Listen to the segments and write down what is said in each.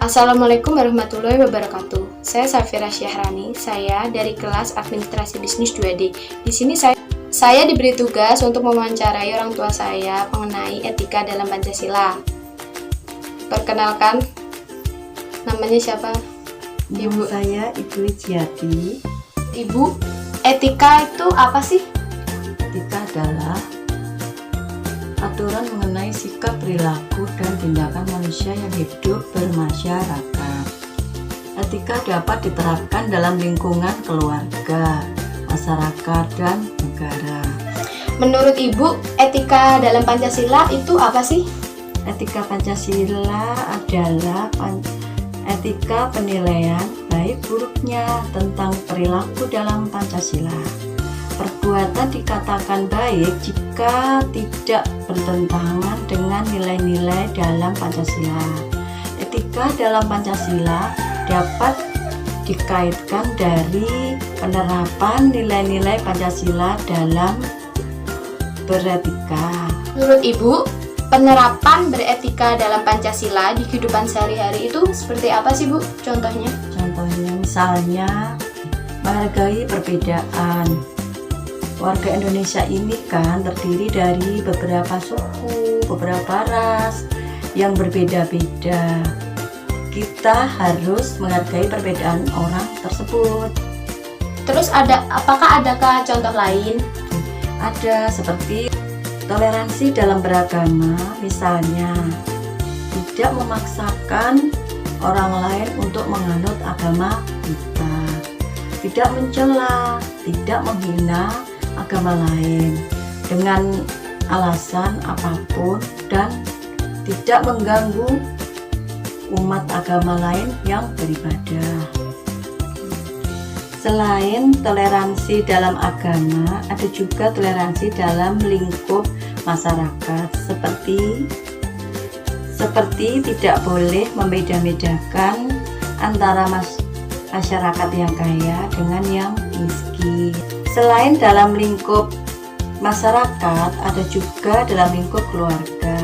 Assalamualaikum warahmatullahi wabarakatuh. Saya Safira Syahrani, saya dari kelas Administrasi Bisnis 2D. Di sini saya diberi tugas untuk mewawancarai orang tua saya mengenai etika dalam Pancasila. Perkenalkan, namanya siapa? Ibu. Saya Ibu Wijiati. Ibu, etika itu apa sih? Etika adalah aturan mengenai sikap, perilaku, dan tindakan manusia yang hidup bermasyarakat. Etika dapat diterapkan dalam lingkungan keluarga, masyarakat, dan negara. Menurut Ibu, etika dalam Pancasila itu apa sih? Etika Pancasila adalah etika penilaian baik buruknya tentang perilaku dalam Pancasila. Perbuatan dikatakan baik jika tidak bertentangan dengan nilai-nilai dalam Pancasila. Etika dalam Pancasila dapat dikaitkan dari penerapan nilai-nilai Pancasila dalam beretika. Menurut Ibu, penerapan beretika dalam Pancasila di kehidupan sehari-hari itu seperti apa sih, Bu? Contohnya? Contohnya misalnya menghargai perbedaan. Warga Indonesia ini kan terdiri dari beberapa suku, beberapa ras yang berbeda-beda. Kita harus menghargai perbedaan orang tersebut. Terus apakah adakah contoh lain? Ada seperti toleransi dalam beragama, misalnya tidak memaksakan orang lain untuk menganut agama kita, tidak mencela, tidak menghina agama lain dengan alasan apapun, dan tidak mengganggu umat agama lain yang beribadah. Selain toleransi dalam agama, ada juga toleransi dalam lingkup masyarakat, seperti tidak boleh membeda-bedakan antara masyarakat yang kaya dengan yang miskin. Selain dalam lingkup masyarakat, ada juga dalam lingkup keluarga.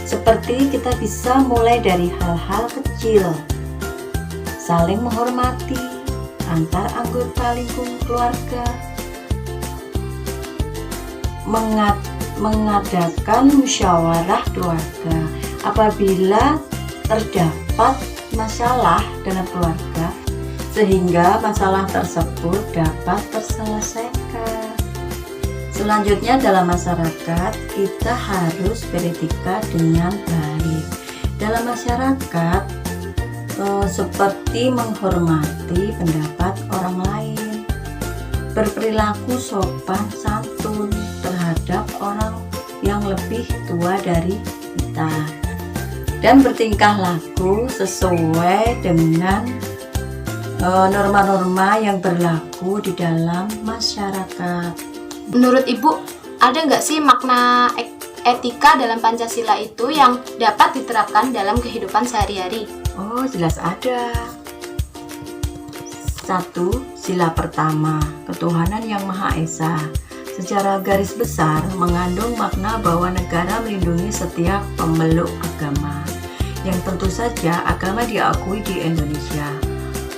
Seperti kita bisa mulai dari hal-hal kecil, saling menghormati antar anggota lingkup keluarga, mengadakan musyawarah keluarga apabila terdapat masalah dalam keluarga, sehingga masalah tersebut dapat terselesaikan. Selanjutnya dalam masyarakat, kita harus beretika dengan baik. Dalam masyarakat, seperti menghormati pendapat orang lain, berperilaku sopan santun terhadap orang yang lebih tua dari kita, dan bertingkah laku sesuai dengan norma-norma yang berlaku di dalam masyarakat. Menurut Ibu, ada nggak sih makna etika dalam Pancasila itu yang dapat diterapkan dalam kehidupan sehari-hari? Oh, jelas ada. 1. Sila pertama, ketuhanan yang Maha Esa. Secara garis besar mengandung makna bahwa negara melindungi setiap pemeluk agama, yang tentu saja agama diakui di Indonesia,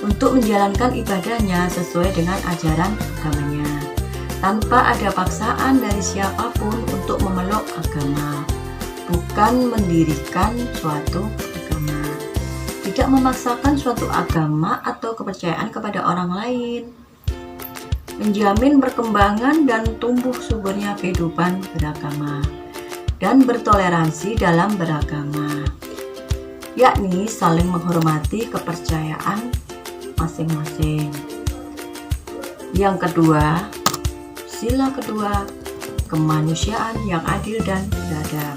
untuk menjalankan ibadahnya sesuai dengan ajaran agamanya, tanpa ada paksaan dari siapapun untuk memeluk agama, bukan mendirikan suatu agama, tidak memaksakan suatu agama atau kepercayaan kepada orang lain, menjamin perkembangan dan tumbuh suburnya kehidupan beragama, dan bertoleransi dalam beragama, yakni saling menghormati kepercayaan masing-masing. Yang kedua, sila kedua, kemanusiaan yang adil dan beradab.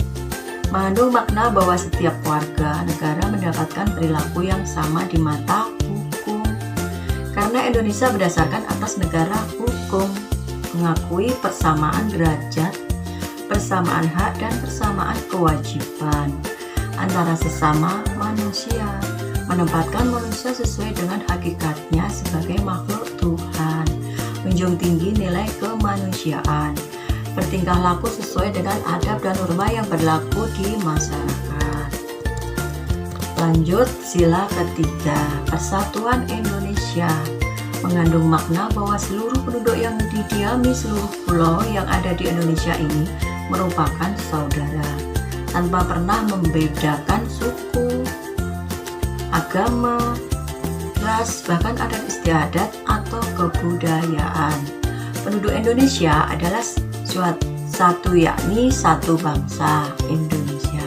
Mengandung makna bahwa setiap warga negara mendapatkan perilaku yang sama di mata hukum, karena Indonesia berdasarkan atas negara hukum, mengakui persamaan derajat, persamaan hak, dan persamaan kewajiban antara sesama manusia, menempatkan manusia sesuai dengan hakikatnya sebagai makhluk Tuhan, menjunjung tinggi nilai kemanusiaan, bertingkah laku sesuai dengan adab dan norma yang berlaku di masyarakat. Lanjut, sila ketiga, Persatuan Indonesia mengandung makna bahwa seluruh penduduk yang didiami seluruh pulau yang ada di Indonesia ini merupakan saudara, tanpa pernah membedakan suku, agama, ras, bahkan adat istiadat atau kebudayaan. Penduduk Indonesia adalah satu, yakni satu bangsa Indonesia.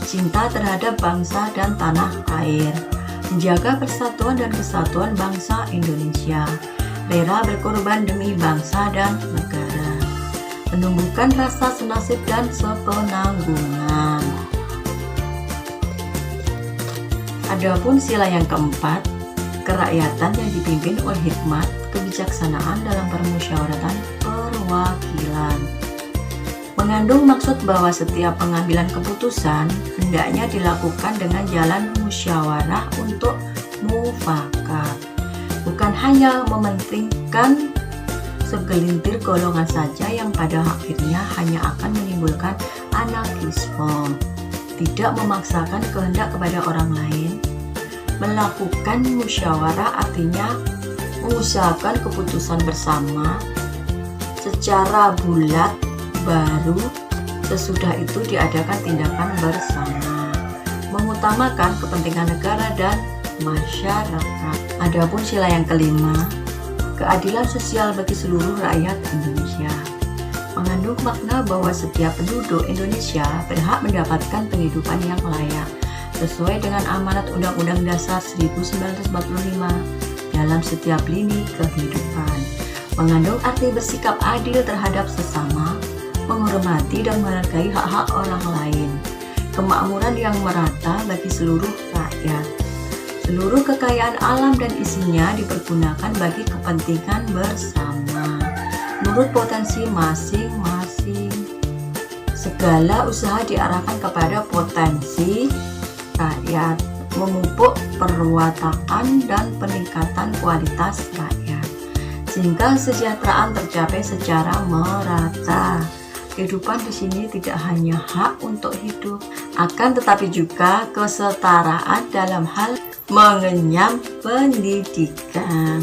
Cinta terhadap bangsa dan tanah air, menjaga persatuan dan kesatuan bangsa Indonesia, rela berkorban demi bangsa dan negara, menumbuhkan rasa senasib dan sepenanggungan. Adapun sila yang keempat, kerakyatan yang dipimpin oleh hikmat, kebijaksanaan dalam permusyawaratan perwakilan, mengandung maksud bahwa setiap pengambilan keputusan hendaknya dilakukan dengan jalan musyawarah untuk mufakat, bukan hanya mementingkan segelintir golongan saja yang pada akhirnya hanya akan menimbulkan anarkisme. Tidak memaksakan kehendak kepada orang lain. Melakukan musyawarah artinya mengusahakan keputusan bersama secara bulat, baru sesudah itu diadakan tindakan bersama, mengutamakan kepentingan negara dan masyarakat. Adapun sila yang kelima, keadilan sosial bagi seluruh rakyat Indonesia, mengandung makna bahwa setiap penduduk Indonesia berhak mendapatkan penghidupan yang layak sesuai dengan amanat Undang-Undang Dasar 1945 dalam setiap lini kehidupan, mengandung arti bersikap adil terhadap sesama, menghormati dan menghargai hak-hak orang lain, kemakmuran yang merata bagi seluruh rakyat. Seluruh kekayaan alam dan isinya dipergunakan bagi kepentingan bersama, menurut potensi masing-masing. Segala usaha diarahkan kepada potensi rakyat, memupuk perwatakan dan peningkatan kualitas rakyat, sehingga kesejahteraan tercapai secara merata. Kehidupan di sini tidak hanya hak untuk hidup, akan tetapi juga kesetaraan dalam hal mengenyam pendidikan.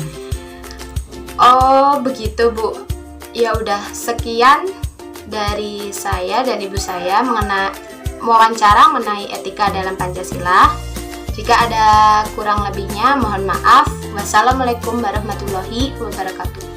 Oh, begitu, Bu. Ya udah, sekian dari saya dan Ibu saya mengenai wawancara mengenai etika dalam Pancasila. Jika ada kurang lebihnya, mohon maaf. Wassalamualaikum warahmatullahi wabarakatuh.